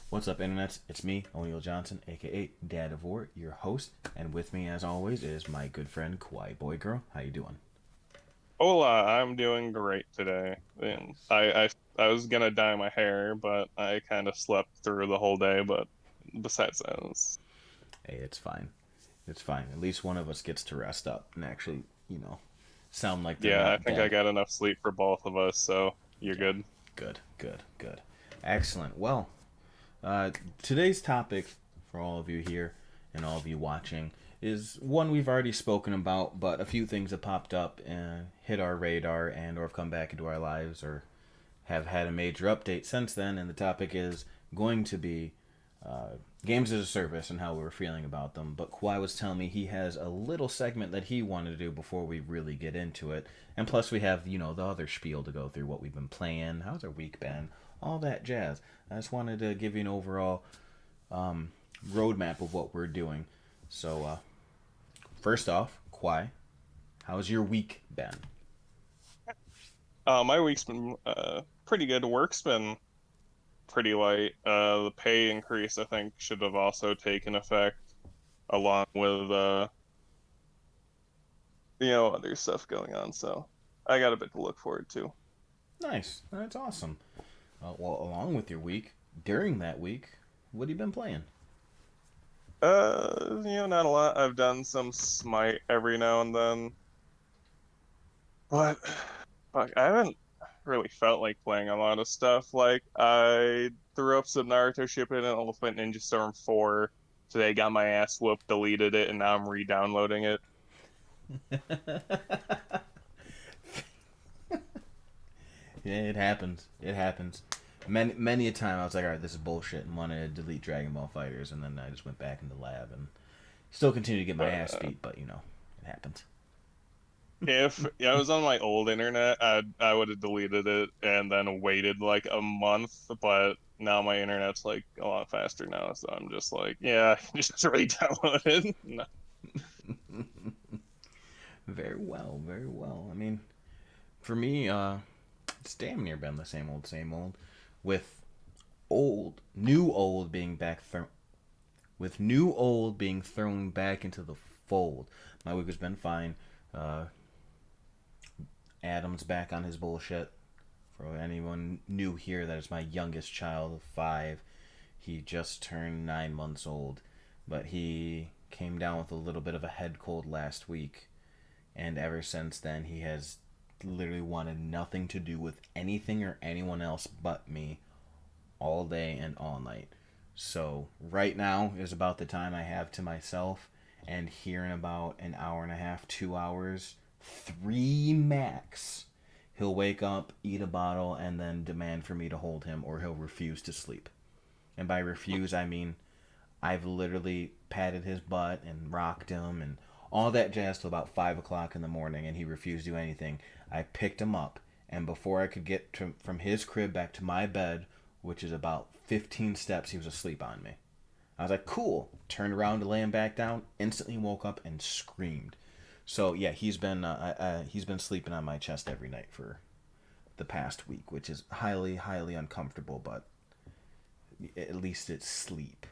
What's up, internets? It's me, O'Neal Johnson, aka Dad of War, your host, and with me, as always, is my good friend Kawaii Boy Girl. How you doing? Hola, I'm doing great today. And I was gonna dye my hair, but I kind of slept through the whole day. But besides that, Hey, it's fine. It's fine. At least one of us gets to rest up and actually, sound like they're yeah, I not think I dead. got enough sleep for both of us, so you're Yeah. good. Good, good, good. Excellent. Well, uh, today's topic for all of you here and all of you watching is one we've already spoken about, but a few things have popped up and hit our radar and or have come back into our lives or have had a major update since then, and the topic is going to be games as a service and how we were feeling about them. But Kawhi was telling me he has a little segment that he wanted to do before we really get into it. And plus, we have, the other spiel to go through what we've been playing, how's our week been, all that jazz. I just wanted to give you an overall roadmap of what we're doing. So, first off, Kawhi, how's your week been? My week's been pretty good. Work's been pretty light. The pay increase I think should have also taken effect along with other stuff going on. So I got a bit to look forward to. Nice. That's awesome. Well, along with your week, during that week, what have you been playing? Not a lot. I've done some Smite every now and then. But fuck, I haven't really felt like playing a lot of stuff. Like I threw up some Naruto Shippuden and Ultimate Ninja Storm 4 today, got my ass whooped, deleted it, and now I'm re-downloading it. Yeah, it happens. It happens. Many a time I was like, all right, this is bullshit, and wanted to delete Dragon Ball Fighters, and then I just went back in the lab and still continued to get my ass Uh, beat, but it happens. if I was on my old internet, I would have deleted it and then waited like a month, but now my internet's like a lot faster now, so I'm just like, yeah, just re-download it. No. Very well, very well. I mean, for me, it's damn near been the same old, with new old being back with new old being thrown back into the fold. My week has been fine. Uh, Adam's back on his bullshit. For anyone new here, that is my youngest child of 5. He just turned 9 months old, but he came down with a little bit of a head cold last week, and ever since then he has literally wanted nothing to do with anything or anyone else but me all day and all night. So right now is about the time I have to myself, and here in about an hour and a half, 2 hours, three max, he'll wake up, eat a bottle, and then demand for me to hold him, or he'll refuse to sleep. And by refuse, I mean I've literally patted his butt and rocked him and all that jazz till about 5 o'clock in the morning, and he refused to do anything. I picked him up, and before I could get from his crib back to my bed, which is about 15 steps, he was asleep on me. I was like, cool. Turned around to lay him back down. Instantly woke up and screamed. So yeah, he's been sleeping on my chest every night for the past week, which is highly uncomfortable. But at least it's sleep.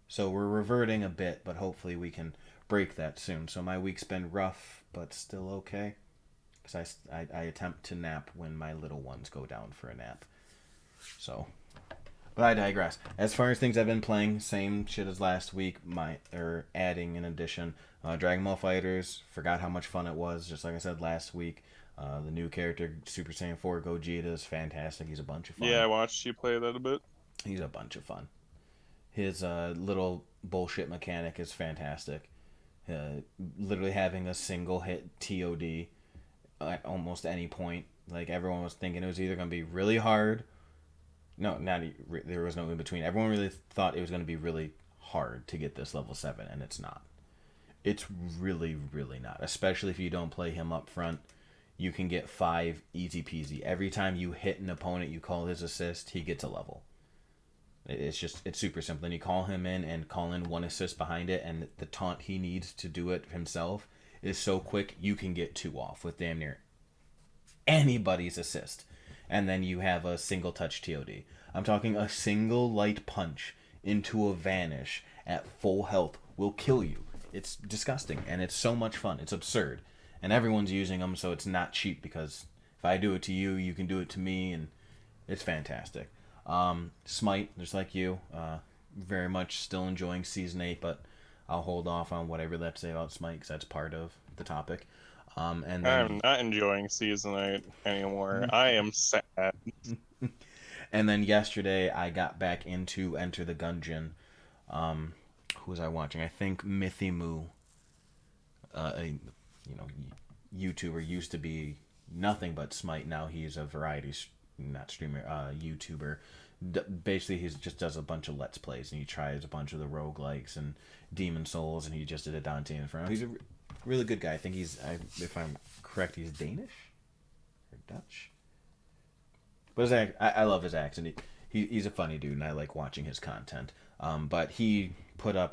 So we're reverting a bit, but hopefully we can break that soon. So my week's been rough, but still okay. Because I attempt to nap when my little ones go down for a nap. So, but I digress. As far as things I've been playing, same shit as last week. Adding in addition, Dragon Ball Fighters. Forgot how much fun it was. Just like I said last week, the new character Super Saiyan 4 Gogeta is fantastic. He's a bunch of Yeah, fun. I watched you play that a bit. He's a bunch of fun. His little bullshit mechanic is fantastic. Literally having a single hit TOD at almost any point. Like everyone was thinking it was either going to be really hard. No, not there was no in between. Everyone really thought it was going to be really hard to get this level 7, and it's not. It's really not. Especially if you don't play him up front, you can get 5 easy peasy. Every time you hit an opponent, you call his assist, he gets a level. It's super simple. And you call him in and call in one assist behind it, and the taunt he needs to do it himself is so quick you can get 2 off with damn near anybody's assist. And then you have a single touch TOD. I'm talking a single light punch into a vanish at full health will kill you. It's disgusting, and it's so much fun. It's absurd, and everyone's using them, so it's not cheap because if I do it to you, you can do it to me, and it's fantastic. Smite, just like you, very much still enjoying season 8, but I'll hold off on what I really have to say about Smite because that's part of the topic. And I'm then not enjoying season 8 anymore. I am sad. and then yesterday I got back into Enter the Gungeon. Who was I watching? I think Mithy Moo, a YouTuber, used to be nothing but Smite. Now he's a variety, not streamer, YouTuber. Basically, he just does a bunch of Let's Plays and he tries a bunch of the roguelikes and Demon Souls, and he just did a Dante Inferno. He's a really good guy. I think if I'm correct, he's Danish or Dutch. But I love his accent. He's a funny dude, and I like watching his content. But he played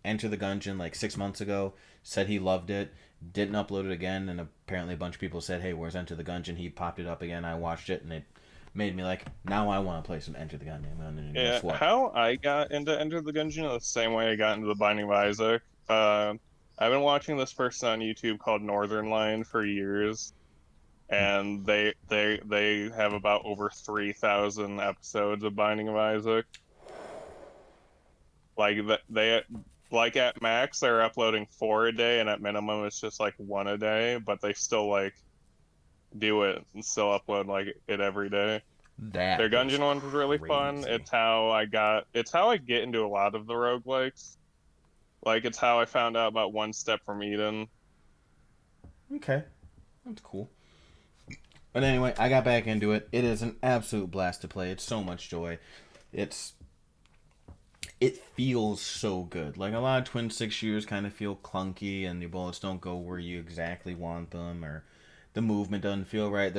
Enter the Gungeon like 6 months ago. Said he loved it. Didn't upload it again, and apparently a bunch of people said, "Hey, where's Enter the Gungeon?" He popped it up again. I watched it, and it made me like, now I want to play some Enter the Gungeon. And Yeah, guess what? how I got into Enter the Gungeon the same way I got into the Binding of Isaac. I've been watching this person on YouTube called Northern Lion for years, and they have about over 3,000 episodes of Binding of Isaac. They like at max they're uploading 4 a day, and at minimum it's just like 1 a day, but they still like do it and still upload like it every day. That Their is Gungeon one was really fun. crazy. It's how I get into a lot of the roguelikes. Like it's how I found out about One Step from Eden. Okay, that's cool. But anyway, I got back into it. It is an absolute blast to play. It's so much joy. It's it feels so good. Like a lot of twin six shooters kind of feel clunky, and the bullets don't go where you exactly want them, or the movement doesn't feel right.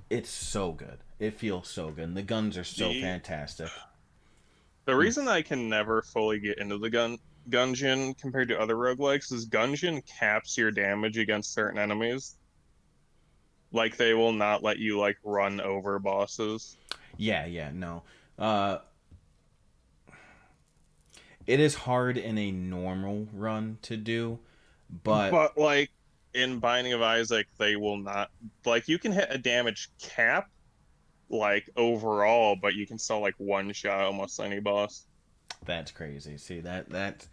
It's so good. It feels so good. And the guns are so The fantastic. the reason I can never fully get into the Gungeon compared to other roguelikes is Gungeon caps your damage against certain enemies. Like they will not let you like run over bosses. Yeah, yeah, no. Uh, it is hard in a normal run to do, but But like in Binding of Isaac, they will not like you can hit a damage cap like overall, but you can still like one shot almost any boss. that's crazy. See that's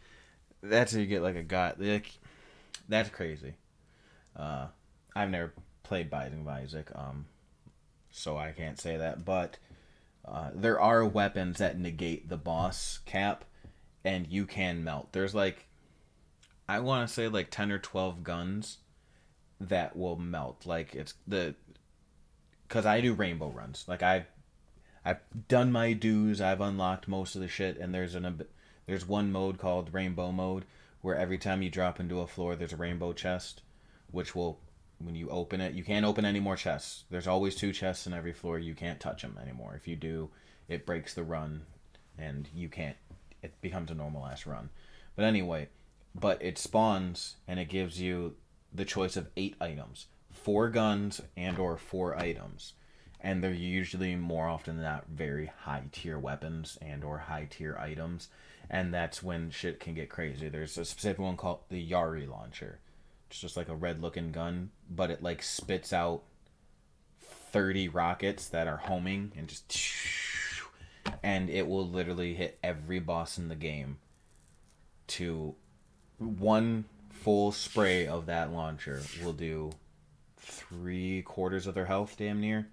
how you get like a god. Like, that's crazy. Uh, I've never played Binding of Isaac, so I can't say that. But there are weapons that negate the boss cap, and you can melt. There's like I want to say like 10 or 12 guns that will melt. Like it's the because I do rainbow runs. Like I've done my dues. I've unlocked most of the shit, and there's one mode called rainbow mode where every time you drop into a floor, there's a rainbow chest, which will when you open it, you can't open any more chests. There's always 2 chests in every floor. You can't touch them anymore. If you do, it breaks the run, and you can't. It becomes a normal ass run. But anyway, but it spawns and it gives you the choice of 8 items, 4 guns and or 4 items, and they're usually more often than not very high tier weapons and or high tier items, and that's when shit can get crazy. There's a specific one called the Yari launcher. It's just like a red looking gun, but it like spits out 30 rockets that are homing and just and it will literally hit every boss in the game to one full spray of that launcher will do 3/4 of their health, damn near.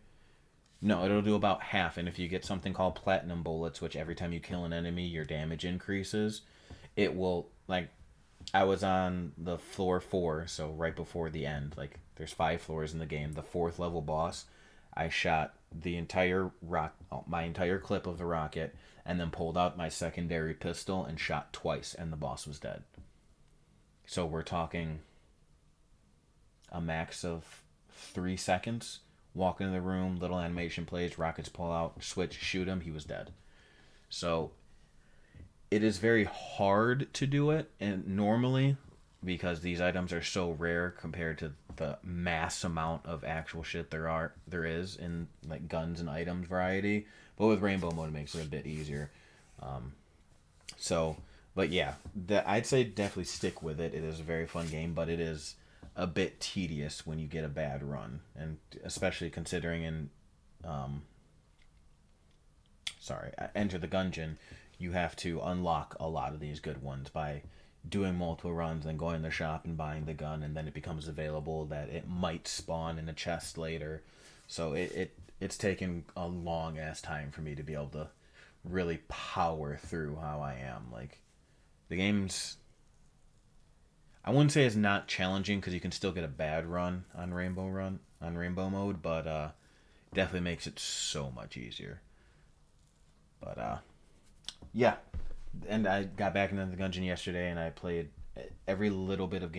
No, it'll do about half. And if you get something called platinum bullets, which every time you kill an enemy, your damage increases, it will like. I was on the floor 4, so right before the end. Like, there's 5 floors in the game. The 4th level boss, I shot my entire clip of the rocket, and then pulled out my secondary pistol and shot twice, and the boss was dead. So we're talking a max of 3 seconds. Walk into the room, little animation plays, rockets pull out, switch, shoot him, he was dead. So it is very hard to do it, and normally, because these items are so rare compared to the mass amount of actual shit there is in like guns and items variety. But with rainbow mode, it makes it a bit easier. So, but yeah, I'd say definitely stick with it. It is a very fun game, but it is a bit tedious when you get a bad run, and especially considering in Enter the Gungeon, you have to unlock a lot of these good ones by doing multiple runs, then going to the shop and buying the gun, and then it becomes available that it might spawn in a chest later. So it's taken a long ass time for me to be able to really power through how I am. Like the game's, I wouldn't say it's not challenging because you can still get a bad run on Rainbow mode, but definitely makes it so much easier. But yeah, and I got back into the Gungeon yesterday, and I played every little bit of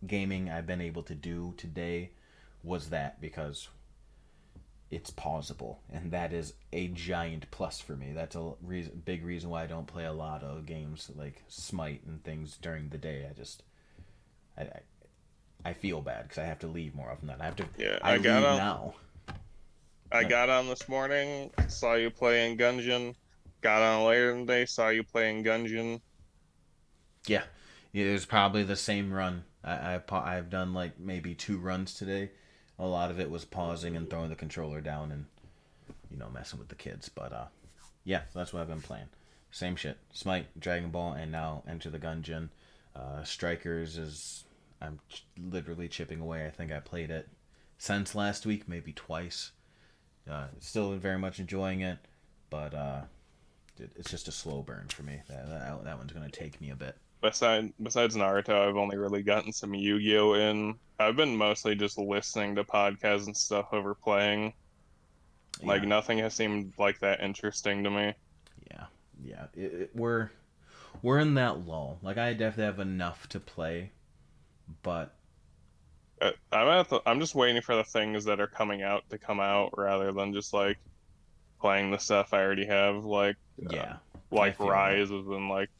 gaming I've been able to do today was that because it's pausable, and that is a giant plus for me. That's a big reason why I don't play a lot of games like Smite and things during the day. I, I, I feel bad because I have to leave more often than I have to. Yeah, I leave now. I got on this morning, saw you playing Gungeon. Got on later in the day, saw you playing Gungeon. Yeah, it was probably the same run. I've done like maybe 2 runs today. A lot of it was pausing and throwing the controller down and messing with the kids. But yeah, that's what I've been playing. Same shit. Smite, Dragon Ball, and now Enter the Gungeon. Strikers is I'm literally chipping away. I think I played it since last week, maybe twice. Still very much enjoying it, but it's just a slow burn for me. That one's gonna take me a bit. Besides Naruto, I've only really gotten some Yu-Gi-Oh in. I've been mostly just listening to podcasts and stuff over playing. Like Yeah, nothing has seemed like that interesting to me. yeah, yeah. We're in that lull. Like I definitely have enough to play, but I'm just waiting for the things that are coming out to come out rather than just like playing the stuff I already have. Uh, yeah, I like feel that. Rise is in like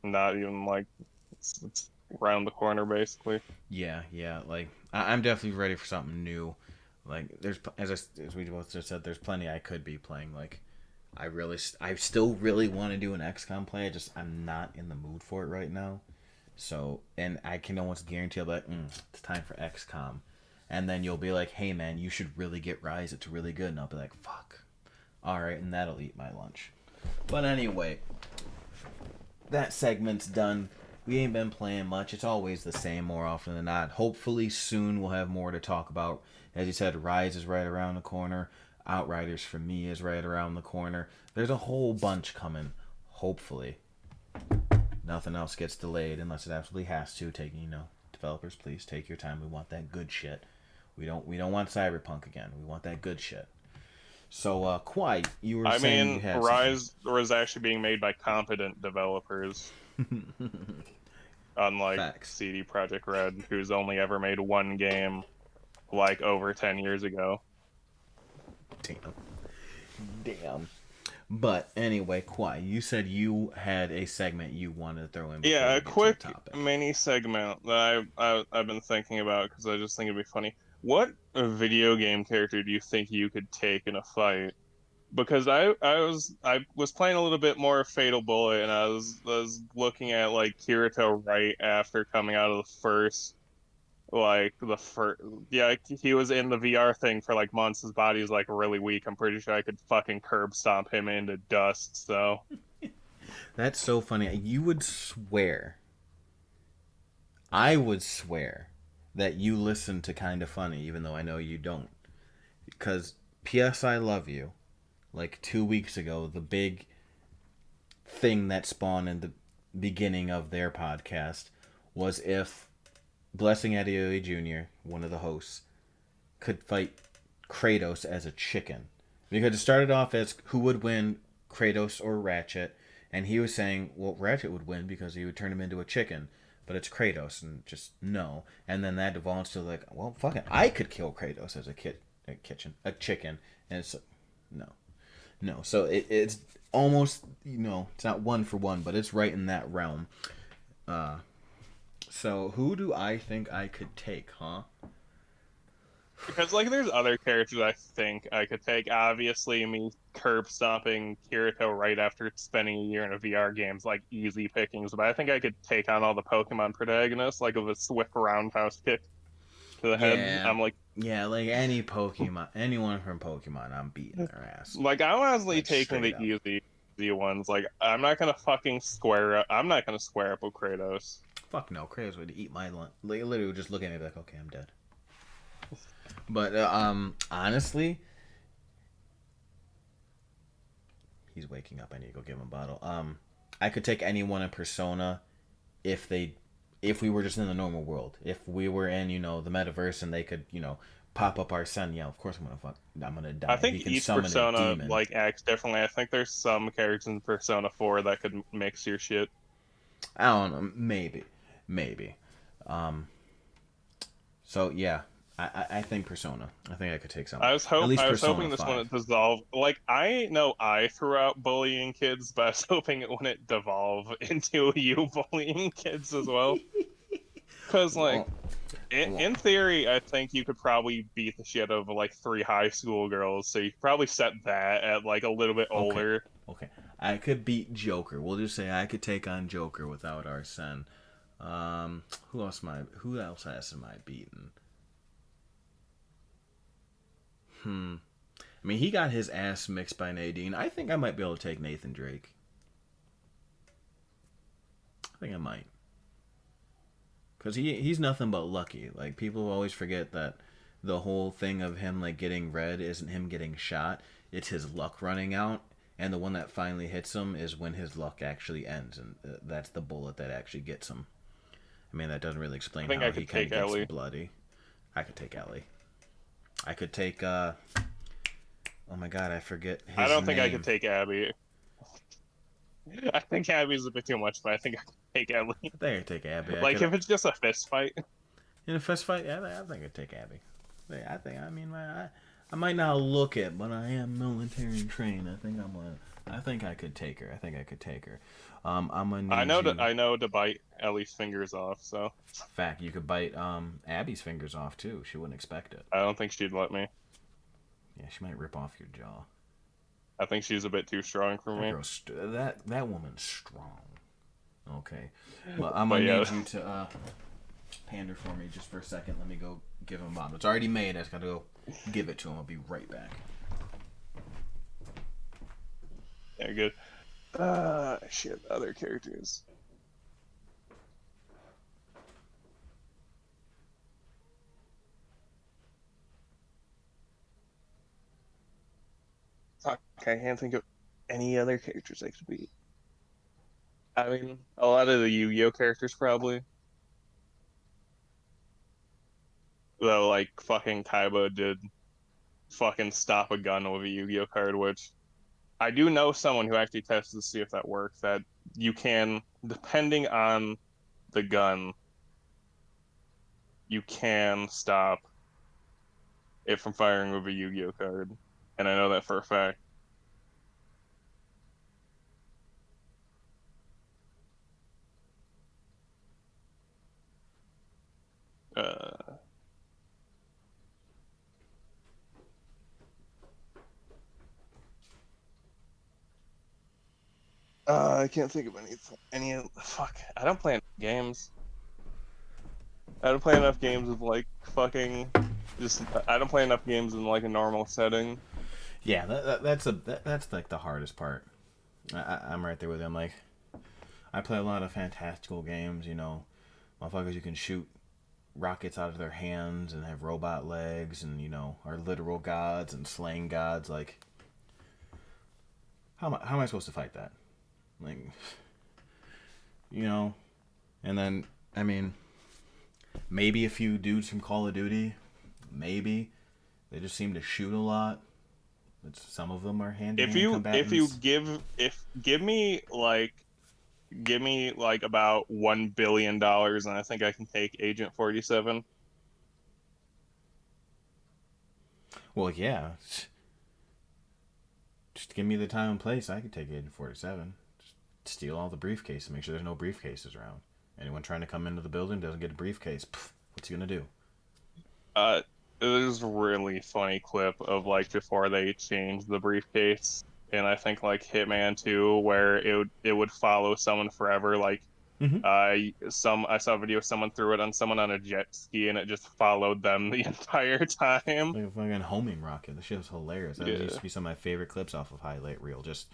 not even like it's around the corner basically. Yeah, yeah. Like I'm definitely ready for something new. Like there's as we both just said, there's plenty I could be playing. Like I still really want to do an XCOM play. I'm not in the mood for it right now. So and I can almost guarantee I'll be like, it's time for XCOM, and then you'll be like, hey man, you should really get Rise. It's really good, and I'll be like, fuck. All right, and that'll eat my lunch. But anyway, that segment's done. We ain't been playing much. It's always the same more often than not. Hopefully soon we'll have more to talk about. As you said, Rise is right around the corner. Outriders for me is right around the corner. There's a whole bunch coming. Hopefully. Nothing else gets delayed unless it absolutely has to. Developers, please take your time. We want that good shit. We don't want Cyberpunk again. We want that good shit. So, Kwai, you were I saying you mean, had something. Rise was actually being made by competent developers, unlike Facts. CD Projekt Red, who's only ever made one game like over 10 years ago. Damn. Damn. But anyway, Kwai, you said you had a segment you wanted to throw in before Yeah, a we get to the quick topic. mini segment that I've been thinking about because I just think it'd be funny. What video game character do you think you could take in a fight? Because I was playing a little bit more Fatal Bullet and I was looking at like Kirito right after coming out of the first like the first yeah he was in the VR thing for like months. His body's like really weak. I'm pretty sure I could fucking curb stomp him into dust. So That's so funny. I would swear that you listen to Kinda Funny, even though I know you don't. Because P.S. I Love You, like 2 weeks ago, the big thing that spawned in the beginning of their podcast was if Blessing Adeoye Jr., one of the hosts, could fight Kratos as a chicken. Because it started off as who would win, Kratos or Ratchet, and he was saying, well, Ratchet would win because he would turn him into a chicken, but it's Kratos, and just no. And then that devolves to like, well, fuck it, I could kill Kratos as a chicken, and it's no, no. So it's almost it's not one for one, but it's right in that realm. So who do I think I could take, huh? Because like there's other characters I think I could take. Obviously, me curb stomping Kirito right after spending a year in a VR game's like easy pickings, but I think I could take on all the Pokemon protagonists, like with a swift roundhouse kick to the head. Yeah, I'm like, yeah, like any Pokemon, anyone from Pokemon, I'm beating their ass, I'm honestly like taking straight the up. easy ones. Like I'm not gonna square up with Kratos. Fuck no, Kratos would eat my lunch. Like, literally, would just look at me like, okay, I'm dead. But honestly, he's waking up. I need to go give him a bottle. I could take anyone in Persona if they, if we were just in the normal world. If we were in, the metaverse and they could, pop up our son. Yeah, of course I'm gonna I die. If think he can each summon a persona demon, like acts differently. I think there's some characters in Persona 4 that could mix your shit. I don't know. Maybe. Um. So yeah, I think Persona. I think I could take someone. At least I was Persona hoping this one 5. would dissolve. Like I know I threw out bullying kids, but I was hoping it wouldn't devolve into you bullying kids as well. Because like Well, well, in theory, I think you could probably beat the shit of like three high school girls. So you could probably set that at like a little bit okay. older. Okay. I could beat Joker. We'll just say I could take on Joker without Arsene. Who else has am I beaten? Hmm. I mean, he got his ass mixed by Nadine. I think I might be able to take Nathan Drake. I think I might. Because he's nothing but lucky. Like, people always forget that the whole thing of him, like, getting red isn't him getting shot. It's his luck running out. And the one that finally hits him is when his luck actually ends. And that's the bullet that actually gets him. I mean, that doesn't really I explain think how I he could kind take of gets Ellie. bloody. I could take Ellie. I could take, oh my god, I forget I his don't think I could name. take Abby. I think Abby's a bit too much, but I think I could take Ellie. I think I could take Abby. I Like could, if it's just a fist fight. in a fist fight, yeah, I think I'd take Abby. I mean, I might not look it, but I am military trained. I think I could take her. I think I could take her. I'm gonna need you. I know to bite Ellie's fingers off, so Fact, you could bite Abby's fingers off too. She wouldn't expect it. I don't think she'd let me. Yeah, she might rip off your jaw. I think she's a bit too strong for That me. girl's that woman's strong. Okay, but I'm But gonna yeah, need you to pander for me just for a second. Let me go give him a bomb. It's already made. I just gotta go give it to him. I'll be right back. yeah, good. Shit, other characters. Fuck, I can't think of any other characters I could be. I mean, a lot of the Yu-Gi-Oh characters probably. Though, like, fucking Kaiba did fucking stop a gun with a Yu-Gi-Oh card, which I do know someone who actually tested to see if that works, that you can, depending on the gun, you can stop it from firing with a Yu-Gi-Oh card. And I know that for a fact. Uh, I can't think of fuck. I don't play enough games. I don't play enough games with like fucking just I don't play enough games in like a normal setting. Yeah, that's like the hardest part. I'm right there with him. Like, I play a lot of fantastical games. Motherfuckers you can shoot rockets out of their hands and have robot legs and are literal gods and slaying gods. Like, how am I supposed to fight that? Like, you know, and then I mean, maybe a few dudes from Call of Duty, maybe they just seem to shoot a lot. But some of them are hand to hand If you combatants. if give me like about $1 billion and I think I can take Agent 47. Well, yeah, just give me the time and place. I could take Agent 47. Just steal all the briefcases. Make sure there's no briefcases around, Anyone trying to come into the building doesn't get a briefcase. Pff, what's he gonna do? Uh, there's a really funny clip of like before they changed the briefcase, and I think like Hitman 2, where it would follow someone forever. Like, Mm-hmm. I saw a video of someone threw it on someone on a jet ski, and it just followed them the entire time. Like a fucking homing rocket. This shit was hilarious. That used Yeah. to be some of my favorite clips off of highlight reel. Just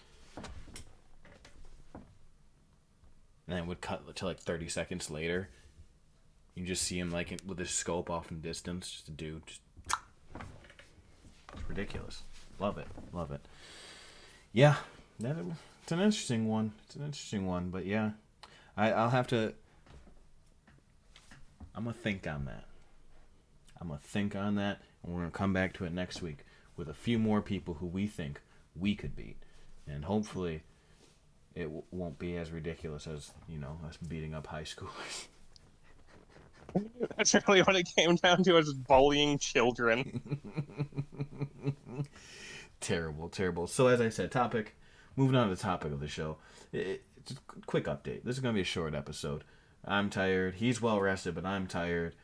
and then it would cut to like 30 seconds later. You just see him like with his scope off in distance. Just a dude. Just it's ridiculous. Love it. Love it. Yeah, it's an interesting one. It's an interesting one, but yeah, I'll have to. I'm gonna think on that. I'm gonna think on that, and we're gonna come back to it next week with a few more people who we think we could beat, and hopefully, it won't be as ridiculous as us beating up high schoolers. That's really what it came down to, is bullying children. Terrible, terrible. So as I said, moving on to the topic of the show. It's a quick update. This is gonna be a short episode. I'm tired. He's well rested, but I'm tired.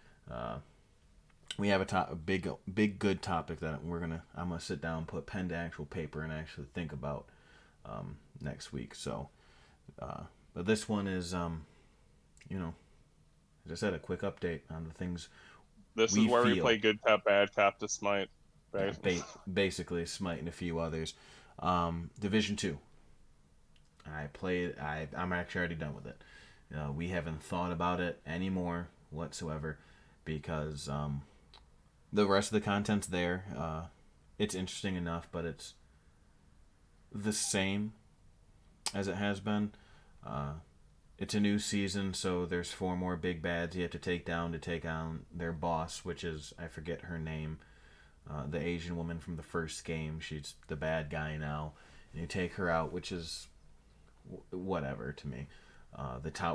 We have a big, good topic that I'm gonna sit down, put pen to actual paper, and actually think about next week. So, but this one is, as I said, a quick update on the things This is we where we feel. play good cop, bad cop to Smite. Yeah, Right? basically Smite and a few others. Division 2. I'm actually already done with it. We haven't thought about it anymore whatsoever because the rest of the content's there. It's interesting enough, but it's the same as it has been. It's a new season, so there's 4 more big bads you have to take on their boss, which is, I forget her name, the Asian woman from the first game. She's the bad guy now, and you take her out, which is whatever to me.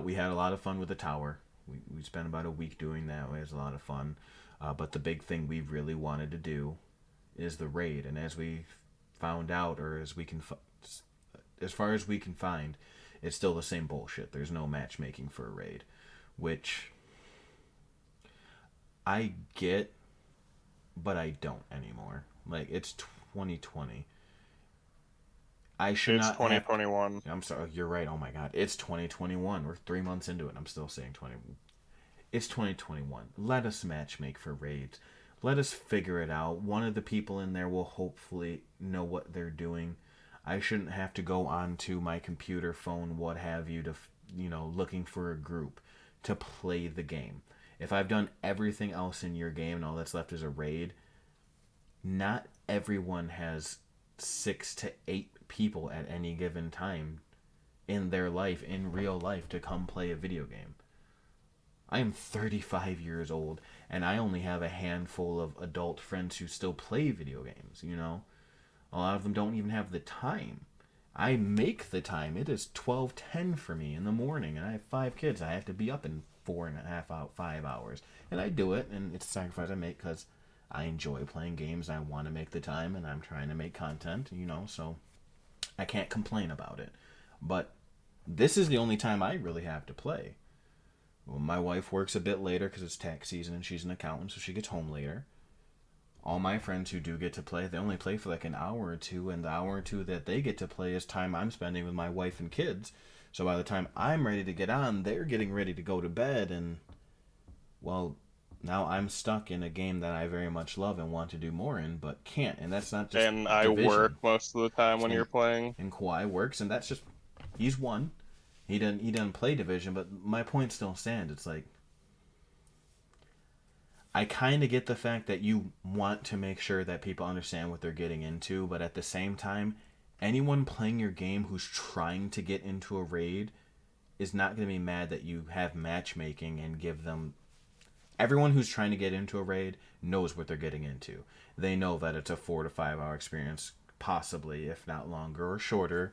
We had a lot of fun with the tower. We spent about a week doing that. It was a lot of fun. But the big thing we really wanted to do is the raid, and as we found out, or as far as we can find, it's still the same bullshit. There's no matchmaking for a raid, which I get, but I don't anymore. Like, it's 2020. I should It's not have. 2021. I'm sorry, you're right. Oh my god, it's 2021. We're 3 months into it. I'm still saying 20. It's 2021. Let us matchmake for raids. Let us figure it out. One of the people in there will hopefully know what they're doing. I shouldn't have to go onto my computer, phone, what have you, to looking for a group to play the game. If I've done everything else in your game and all that's left is a raid, not everyone has 6 to 8 people at any given time in their life, in real life, to come play a video game. I am 35 years old, and I only have a handful of adult friends who still play video games, A lot of them don't even have the time. I make the time. It is 12:10 for me in the morning, and I have 5 kids. I have to be up in 4.5 out 5 hours, and I do it, and it's a sacrifice I make because I enjoy playing games. I want to make the time, and I'm trying to make content, so I can't complain about it. But this is the only time I really have to play. Well, my wife works a bit later because it's tax season and she's an accountant, so she gets home later. All my friends who do get to play, they only play for like an hour or two, and the hour or two that they get to play is time I'm spending with my wife and kids. So by the time I'm ready to get on, they're getting ready to go to bed, and, well, now I'm stuck in a game that I very much love and want to do more in, but can't. And that's not just And I work Division. most of the time when And you're playing. and Kawhi works, and that's just he's one. He doesn't play Division, but my point still stands. It's like I kind of get the fact that you want to make sure that people understand what they're getting into, but at the same time, anyone playing your game who's trying to get into a raid is not going to be mad that you have matchmaking and give them. Everyone who's trying to get into a raid knows what they're getting into. They know that it's a 4 to 5 hour experience, possibly, if not longer or shorter,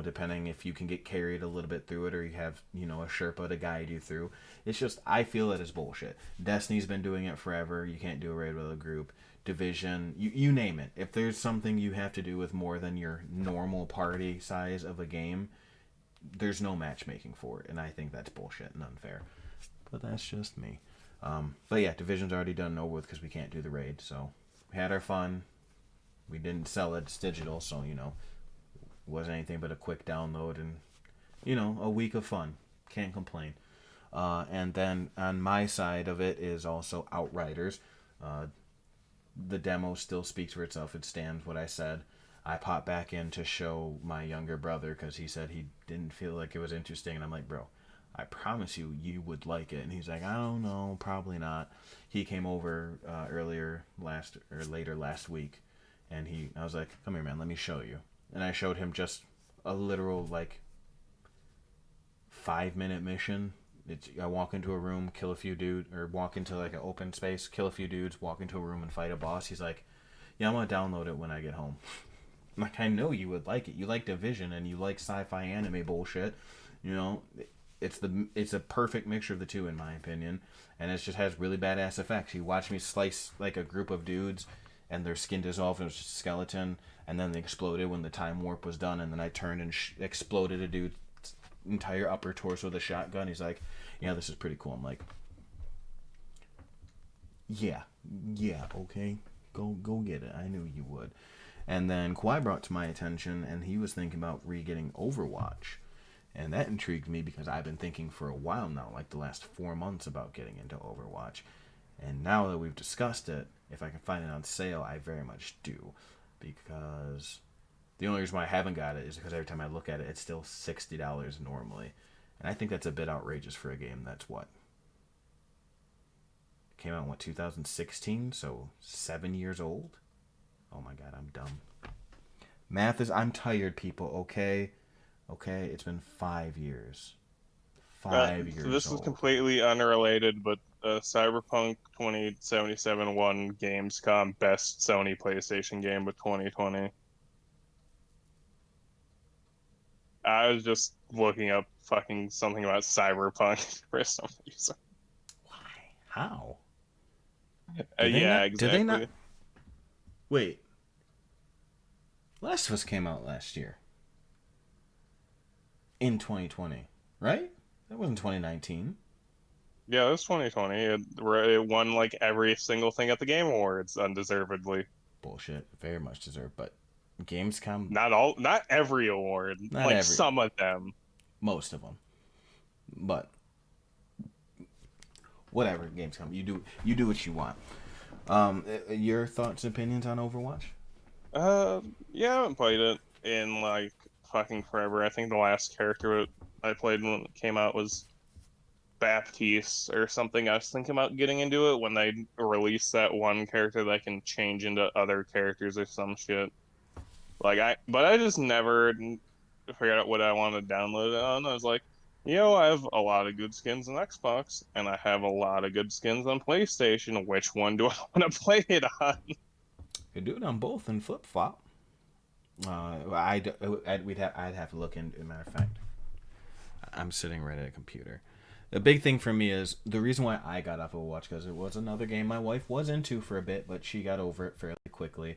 depending if you can get carried a little bit through it or you have, a Sherpa to guide you through. It's just, I feel it is bullshit. Destiny's been doing it forever. You can't do a raid with a group. Division, you name it. If there's something you have to do with more than your normal party size of a game, there's no matchmaking for it, and I think that's bullshit and unfair. But that's just me. But yeah, Division's already done and over with because we can't do the raid. So we had our fun. We didn't sell it; it's digital, so it wasn't anything but a quick download and a week of fun. Can't complain. And then on my side of it is also Outriders. The demo still speaks for itself. It stands what I said. I popped back in to show my younger brother because he said he didn't feel like it was interesting, and I'm like, bro, I promise you would like it. And he's like, I don't know, probably not. He came over later last week, and I was like, come here, man, let me show you. And I showed him just a literal 5-minute mission. I walk into a room, kill a few dudes, or walk into like an open space, kill a few dudes, walk into a room and fight a boss. He's like, yeah, I'm gonna download it when I get home. I'm like, I know you would like it. You like Division and you like sci-fi anime bullshit. It's a perfect mixture of the two in my opinion, and it just has really badass effects. You watch me slice like a group of dudes, and their skin dissolved and it was just a skeleton, and then they exploded when the time warp was done, and then I turned and exploded a dude's entire upper torso with a shotgun. He's like, yeah, this is pretty cool. I'm like, yeah, okay, go get it. I knew you would. And then Kawhi brought to my attention, and he was thinking about re-getting Overwatch. And that intrigued me because I've been thinking for a while now, like the last 4 months, about getting into Overwatch. And now that we've discussed it, if I can find it on sale, I very much do. Because the only reason why I haven't got it is because every time I look at it, it's still $60 normally. And I think that's a bit outrageous for a game that's came out in 2016, so 7 years old? Oh my god, I'm dumb. I'm tired, people, okay? Okay, it's been 5 years. 5 years This is old. completely unrelated, but Cyberpunk 2077 won Gamescom Best Sony PlayStation Game of 2020. I was just looking up fucking something about Cyberpunk for some reason. Why? How? Yeah, Did they not? exactly. Wait. Last of Us came out last year. In 2020, right? That wasn't 2019. Yeah, it was 2020. It won like every single thing at the Game Awards, undeservedly. Bullshit. Very much deserved, but Gamescom, Not every award, not like every, some of them. most of them. But whatever, Gamescom, you do what you want. Your thoughts and opinions on Overwatch? Uh, yeah, I haven't played it in like fucking forever. I think the last character I played when it came out was Baptiste or something. I was thinking about getting into it when they released that one character that can change into other characters or some shit. But I just never figured out what I wanted to download it on. I was like, I have a lot of good skins on Xbox, and I have a lot of good skins on PlayStation. Which one do I want to play it on? Could do it on both and flip flop. I'd have to look into. Matter of fact, I'm sitting right at a computer. The big thing for me is the reason why I got off Overwatch because it was another game my wife was into for a bit, but she got over it fairly quickly.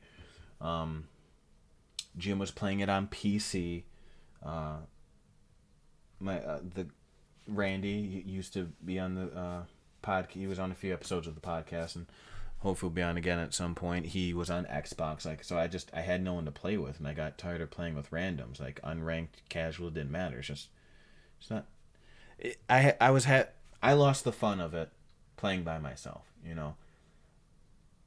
Jim was playing it on PC. The Randy used to be on the pod. He was on a few episodes of the podcast, and hopefully will be on again at some point. He was on Xbox, so I had no one to play with, and I got tired of playing with randoms, like unranked, casual. It didn't matter. It's not. I lost the fun of it playing by myself.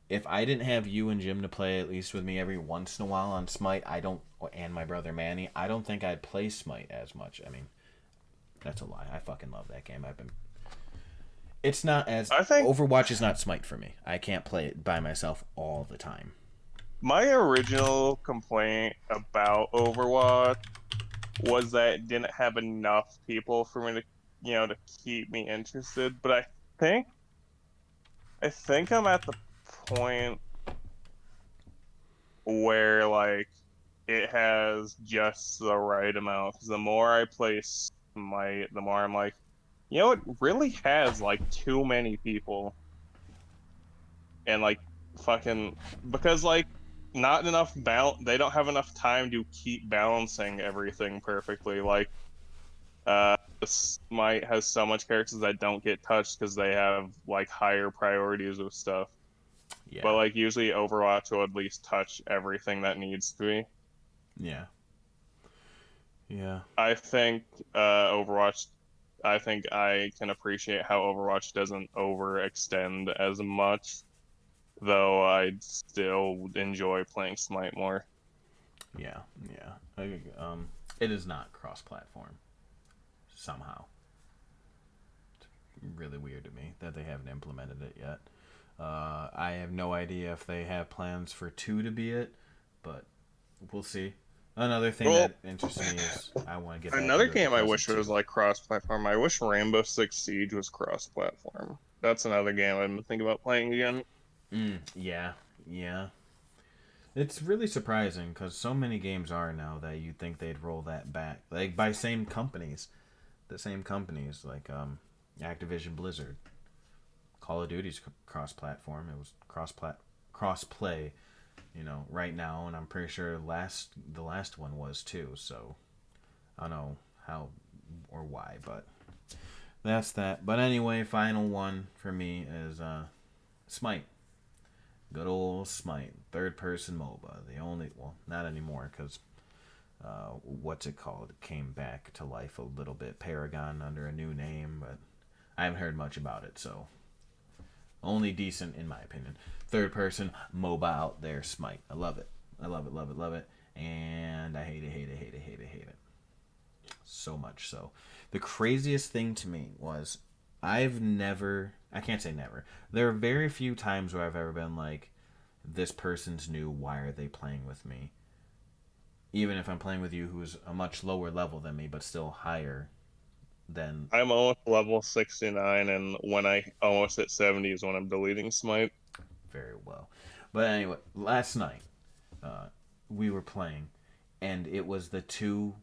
If I didn't have you and Jim to play at least with me every once in a while on Smite, and my brother Manny, I don't think I'd play Smite as much. I mean, that's a lie. I fucking love that game. It's not as I think Overwatch is not Smite for me. I can't play it by myself all the time. my original complaint about Overwatch was that it didn't have enough people for me to keep me interested. But think I think I'm at the point where like it has just the right amount. Because the more I play Smite, the more I'm like, it really has like too many people, and like fucking because like not enough balance. They don't have enough time to keep balancing everything perfectly. Like Smite has so much characters that don't get touched because they have like higher priorities of stuff. But Yeah, like usually Overwatch will at least touch everything that needs to be. yeah, yeah, I think Overwatch. I think I can appreciate how Overwatch doesn't overextend as much, though I'd still enjoy playing Smite more. yeah, yeah. It is not cross-platform somehow. Really weird to me that they haven't implemented it yet. I have no idea if they have plans for two to be it, but we'll see. Another thing Well, that interests me is I want to get back another into it game I because of wish was two. like cross-platform. I wish Rainbow Six Siege was cross-platform. That's another game I've been thinking about playing again. Yeah, yeah. It's really surprising because so many games are now that you'd think they'd roll that back, like by same companies, the same companies like Activision Blizzard. Call of Duty's cross-platform. It was cross-play, right now, and I'm pretty sure the last one was too. So I don't know how or why, but that's that. But anyway, final one for me is Smite. Good old Smite, third person MOBA. The only, well, not anymore because what's it called? It came back to life a little bit. Paragon under a new name, but I haven't heard much about it, so only decent in my opinion. Third person MOBA out there, Smite. I love it. I love it, love it, love it. And I hate it, hate it, hate it, hate it, hate it. So much so. The craziest thing to me was I can't say never. There are very few times where I've ever been like, this person's new, why are they playing with me? Even if I'm playing with you who's a much lower level than me, but still higher than I'm almost level 69, and when I almost hit 70 is when I'm deleting Smite. very well. But anyway, last night we were playing, and it was the two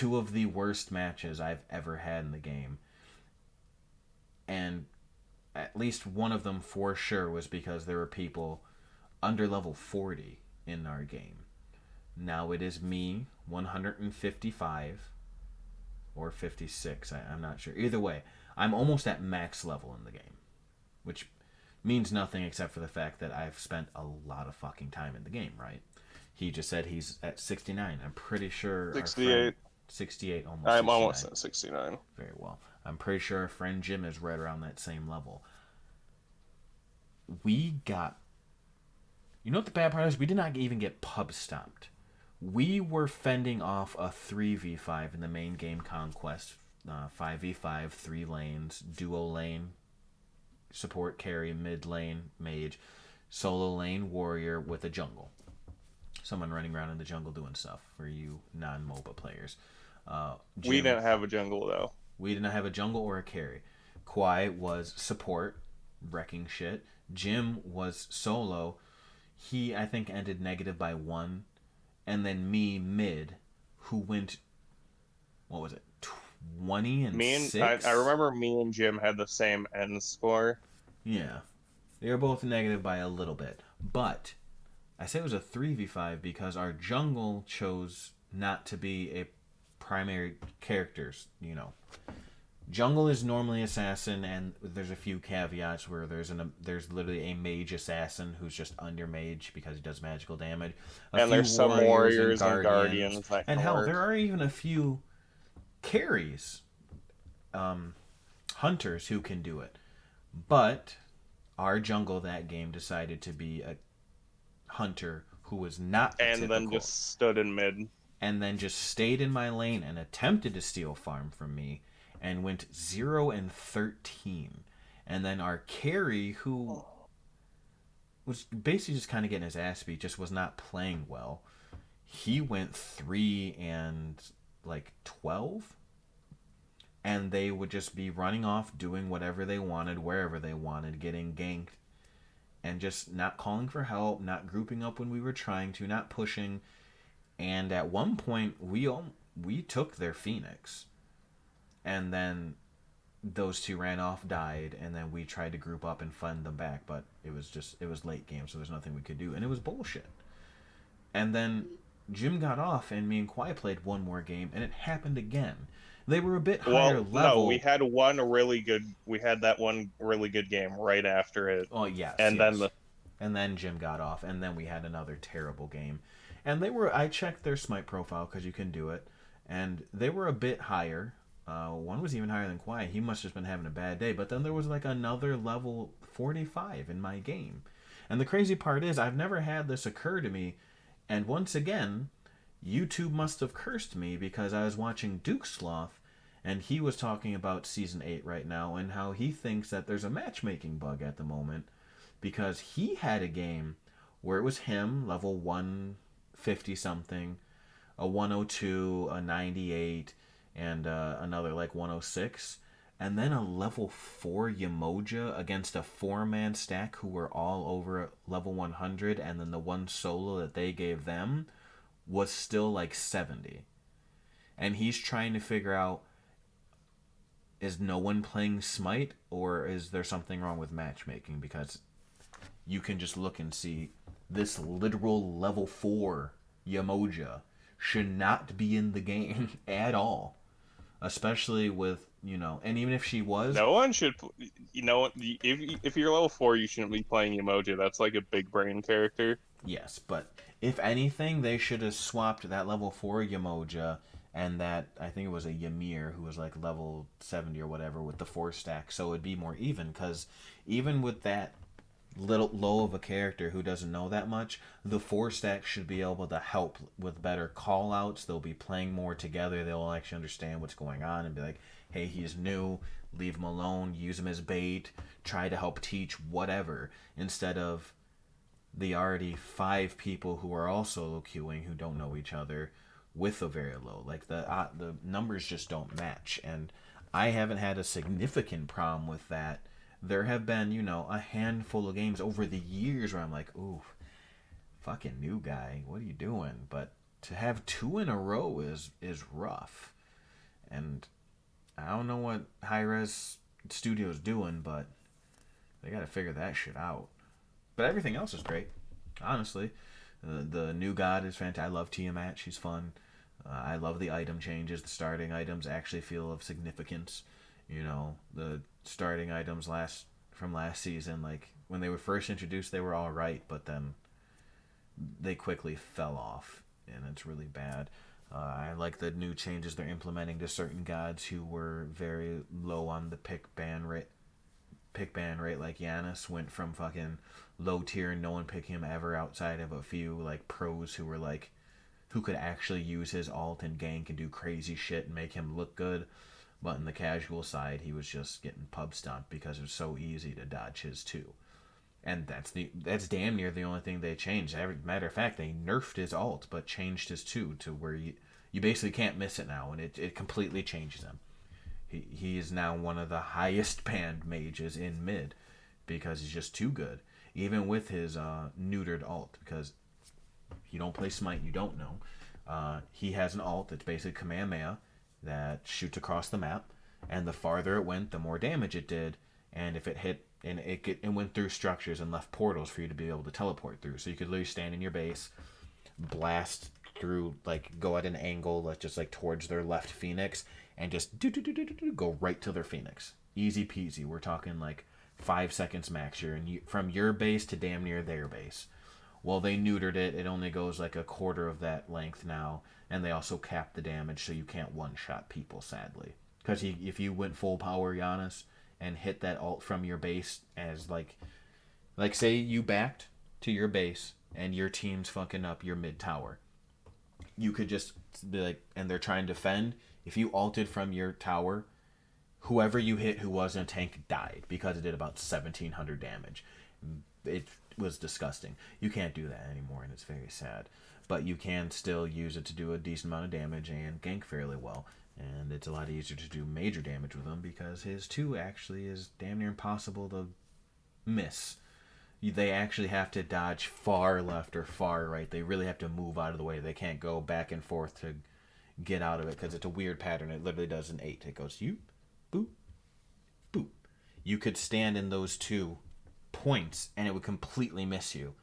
of the worst matches I've ever had in the game, and at least one of them for sure was because there were people under level 40 in our game. Now it is me, 155 or 56. I'm not sure. Either way, I'm almost at max level in the game, which means nothing except for the fact that I've spent a lot of fucking time in the game, right? He just said he's at 69. I'm pretty sure our friend 68. 68, almost I'm almost 69. at 69. Very well. I'm pretty sure our friend Jim is right around that same level. We got, you know what the bad part is? We did not even get pub stomped. We were fending off a 3v5 in the main game Conquest. 5v5, 3 lanes, duo lane, support carry, mid lane, mage, solo lane, warrior with a jungle. Someone running around in the jungle doing stuff for you non MOBA players. We Jim, didn't have a jungle though. we did not have a jungle or a carry. Kwai was support, wrecking shit. Jim was solo. He, I think, ended negative by one. And then me, mid, who went, what was it, 20 and I 6? remember me and Jim had the same end score. Yeah. They were both negative by a little bit. But I say it was a 3v5 because our jungle chose not to be a primary characters. Jungle is normally assassin, and there's a few caveats where there's literally a mage assassin who's just under mage because he does magical damage. A And few there's some warriors and warriors and guardians, guardians that and can hell, work. there are even a few carries, hunters who can do it. But our jungle that game decided to be a hunter who was not the And then typical, just stood in mid. and then just stayed in my lane and attempted to steal farm from me and went 0 and 13. And then our carry, who was basically just kind of getting his ass beat, just was not playing well. He went 3 and like 12, and they would just be running off doing whatever they wanted, wherever they wanted, getting ganked, and just not calling for help, not grouping up when we were trying to, not pushing. And at one point, we took their Phoenix, and then those two ran off, died, and then we tried to group up and fund them back, but it was late game, so there's nothing we could do, and it was bullshit. And then Jim got off, and me and Kwai played one more game, and it happened again. They were a bit higher Well, no, level. we had that one really good game right after it. Oh, yes, And then yes. the And then Jim got off, and then we had another terrible game. And they were, I checked their Smite profile because you can do it, and they were a bit higher. One was even higher than Quiet. He must have just been having a bad day. But then there was like another level 45 in my game. And the crazy part is, I've never had this occur to me. And once again, YouTube must have cursed me because I was watching Duke Sloth, and he was talking about Season 8 right now and how he thinks that there's a matchmaking bug at the moment because he had a game where it was him, level 150 something, a 102, a 98, and another like 106. And then a level 4 Yamoja against a 4-man stack who were all over level 100, and then the one solo that they gave them was still like 70. And he's trying to figure out, is no one playing Smite or is there something wrong with matchmaking? Because you can just look and see this literal level 4 Yamoja should not be in the game at all. Especially with, and even if she was, no one should, if you're level 4, you shouldn't be playing Emoji. That's like a big brain character. yes, but if anything, they should have swapped that level 4 Yamoja and that, I think it was a Ymir who was like level 70 or whatever with the 4 stack, so it'd be more even. Because even with that little low of a character who doesn't know that much, the 4 stack should be able to help with better call outs. They'll be playing more together. They'll actually understand what's going on and be like, hey, he's new, leave him alone, use him as bait, try to help teach, whatever, instead of the already 5 people who are also solo queuing who don't know each other with a very low. Like the numbers just don't match, and I haven't had a significant problem with that. There have been, a handful of games over the years where I'm like, ooh, fucking new guy, what are you doing? But to have 2 in a row is rough, and I don't know what High Res Studio's doing, but they got to figure that shit out. But everything else is great, honestly. The new god is fantastic. I love Tiamat. She's fun. I love the item changes. The starting items actually feel of significance. The starting items from last season, like when they were first introduced, they were all right, but then they quickly fell off, and it's really bad. I like the new changes they're implementing to certain gods who were very low on the pick ban rate, like Yanis went from fucking low tier, no one picking him ever outside of a few like pros who were like who could actually use his ult and gank and do crazy shit and make him look good. But in the casual side, he was just getting pub stomped because it was so easy to dodge his two. And that's damn near the only thing they changed. Matter of fact, they nerfed his ult, but changed his two to where you basically can't miss it now, and it completely changes him. He is now one of the highest banned mages in mid because he's just too good. Even with his neutered ult, because if you don't play Smite, you don't know. He has an ult that's basically Kamehameha that shoots across the map, and the farther it went, the more damage it did. And if it hit, and it went through structures and left portals for you to be able to teleport through. So you could literally stand in your base, blast through, like go at an angle, like just like towards their left phoenix, and just go right to their phoenix. Easy peasy. We're talking like 5 seconds max. You're from your base to damn near their base. Well, they neutered it. It only goes like a quarter of that length now, and they also capped the damage so you can't one-shot people, sadly. Because if you went full power Giannis and hit that ult from your base as like say you backed to your base and your team's fucking up your mid tower, you could just be like, and they're trying to defend. If you ulted from your tower, whoever you hit who wasn't a tank died because it did about 1,700 damage. It was disgusting. You can't do that anymore, and it's very sad. But you can still use it to do a decent amount of damage and gank fairly well. And it's a lot easier to do major damage with him because his 2 actually is damn near impossible to miss. They actually have to dodge far left or far right. They really have to move out of the way. They can't go back and forth to get out of it because it's a weird pattern. It literally does an 8. It goes you, boop, boop. You could stand in those 2 points and it would completely miss you.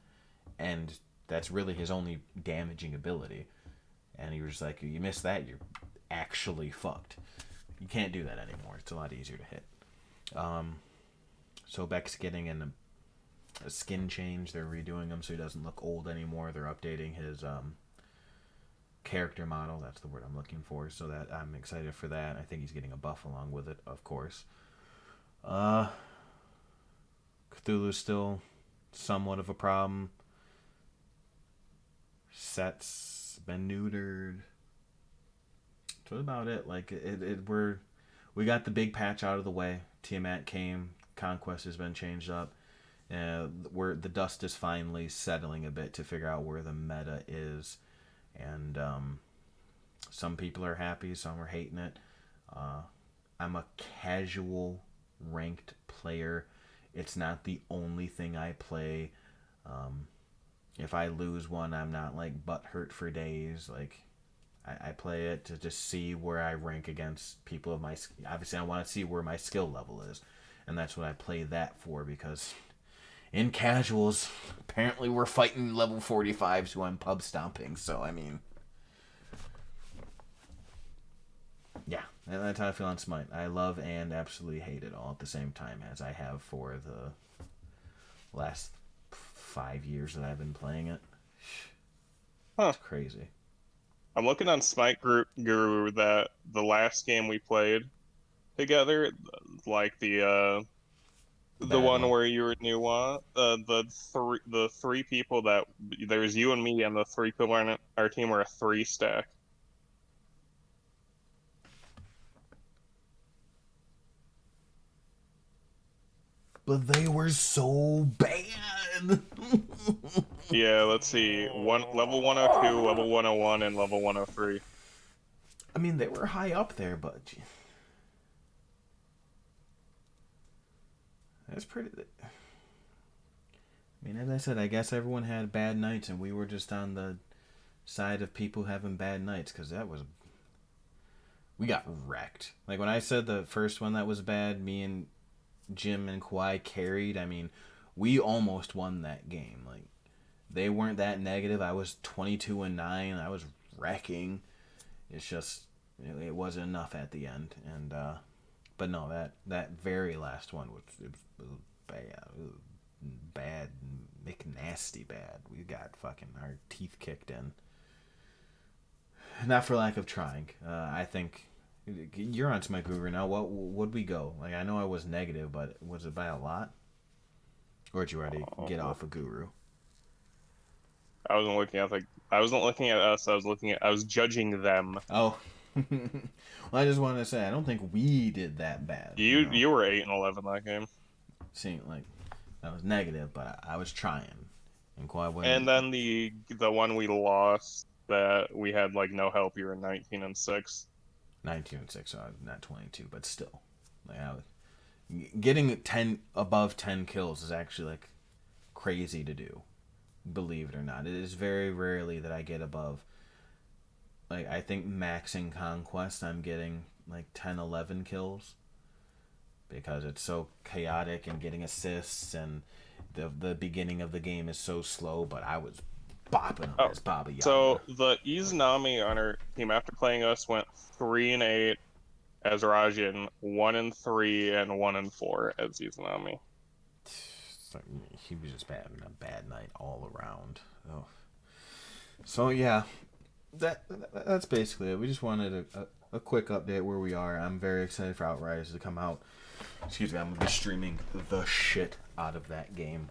And that's really his only damaging ability. And he was just like, you miss that, you're actually fucked. You can't do that anymore. It's a lot easier to hit. So Beck's getting a skin change. They're redoing him so he doesn't look old anymore. They're updating his character model. That's the word I'm looking for. So that I'm excited for that. I think he's getting a buff along with it, of course. Cthulhu's still somewhat of a problem. Set's been neutered. That's about it. Like we got the big patch out of the way. Tiamat came. Conquest has been changed up. Where the dust is finally settling a bit to figure out where the meta is, and some people are happy, some are hating it. I'm a casual ranked player. It's not the only thing I play. If I lose one, I'm not like butthurt for days. Like I play it to just see where I rank against people of my. Obviously, I want to see where my skill level is, and that's what I play that for. Because in casuals, apparently we're fighting level 45s who I'm pub stomping. So I mean, yeah, and that's how I feel on Smite. I love and absolutely hate it all at the same time, as I have for the last 5 years that I've been playing it. Huh. It's crazy. I'm looking on Smite Guru that the last game we played together, like the Bad one one. where you were new one, the three people that there was you and me and the three people on our team were a three stack. But they were so bad. Yeah, let's see. Level 102, level 101, and level 103. I mean, they were high up there, but that's pretty. I mean, as I said, I guess everyone had bad nights, and we were just on the side of people having bad nights because we got wrecked. Like when I said the first one that was bad, me and Jim and Kawhi carried. I mean, we almost won that game. Like they weren't that negative. I was 22-9. I was wrecking. It's just it wasn't enough at the end, and but no, that very last one was bad, bad, McNasty bad. We got fucking our teeth kicked in. Not for lack of trying. I think you're on Smite Guru now. What would we go? Like I know I was negative, but was it by a lot? Or did you already get off a Guru? I wasn't looking at us. I was judging them. Oh, well, I just wanted to say I don't think we did that bad. You were 8-11 that game. Seeing like I was negative, but I was trying, and Kawhi And wouldn't. then the one we lost that we had like no help. You were 19-6. 19-6, so not 22, but still, like getting 10 above 10 kills is actually like crazy to do. Believe it or not, it is very rarely that I get above. Like I think maxing conquest, I'm getting like 10, 11 kills because it's so chaotic and getting assists and the beginning of the game is so slow. But I was bopping them Oh, as Baba Yaga. so the Izanami on our team after playing us went 3-8 as Rajan, 1-3, and 1-4 as Izanami. So, he was just having a bad night all around. Oh. So yeah, that's basically it. We just wanted a quick update where we are. I'm very excited for Outriders to come out. Excuse me, I'm gonna be streaming the shit out of that game.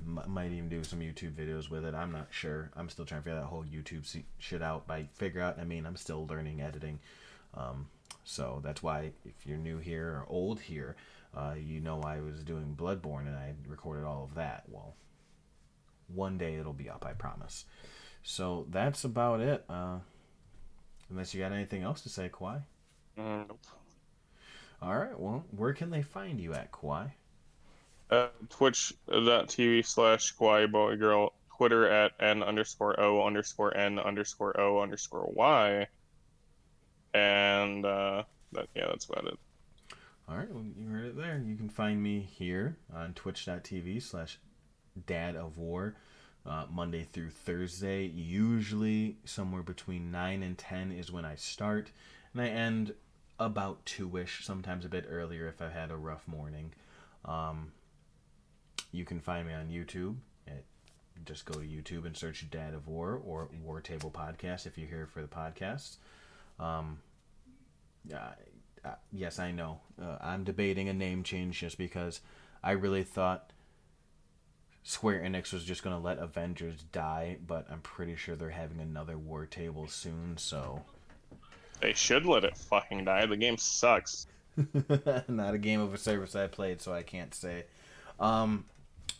Might even do some YouTube videos with it. I'm not sure. I'm still trying to figure that whole YouTube shit out. By figure out, I mean I'm still learning editing. So that's why if you're new here or old here, you know I was doing Bloodborne and I recorded all of that. Well, one day it'll be up, I promise. So that's about it. Unless you got anything else to say, Kawhi. Nope. All right. Well, where can they find you at, Kawhi? Twitch.tv/KawaiiBoyGirl, Twitter at N_O_N_N_O_Y. And that's about it. All right. Well, you heard it there. You can find me here on twitch.tv/Dad of War. Monday through Thursday, usually somewhere between 9 and 10 is when I start, and I end about 2-ish, sometimes a bit earlier if I had a rough morning. You can find me on YouTube. Just go to YouTube and search Dad of War or War Table Podcast if you're here for the podcasts. Um, yes, I know. I'm debating a name change just because I really thought Square Enix was just going to let Avengers die, but I'm pretty sure they're having another War Table soon, so. They should let it fucking die. The game sucks. Not a game of a service I played, so I can't say.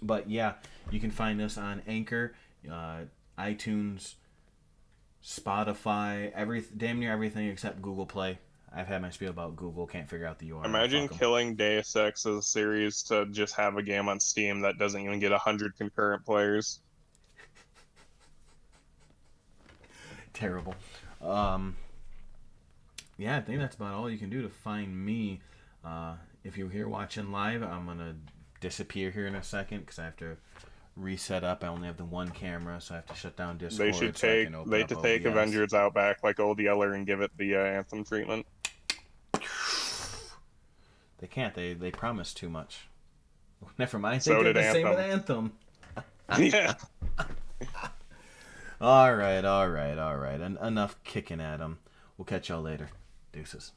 But yeah, you can find us on Anchor, iTunes, Spotify, damn near everything except Google Play. I've had my spiel about Google, can't figure out the URL. Imagine killing Deus Ex as a series to just have a game on Steam that doesn't even get 100 concurrent players. Terrible. Yeah, I think that's about all you can do to find me. If you're here watching live, I'm going to disappear here in a second because I have to reset up. I only have the one camera, so I have to shut down Discord. They should take Avengers out back like Old Yeller and give it the Anthem treatment. They can't. They promise too much. Never mind. So they did did the Anthem. same with Anthem. Yeah. All right. Enough kicking at them. We'll catch y'all later. Deuces.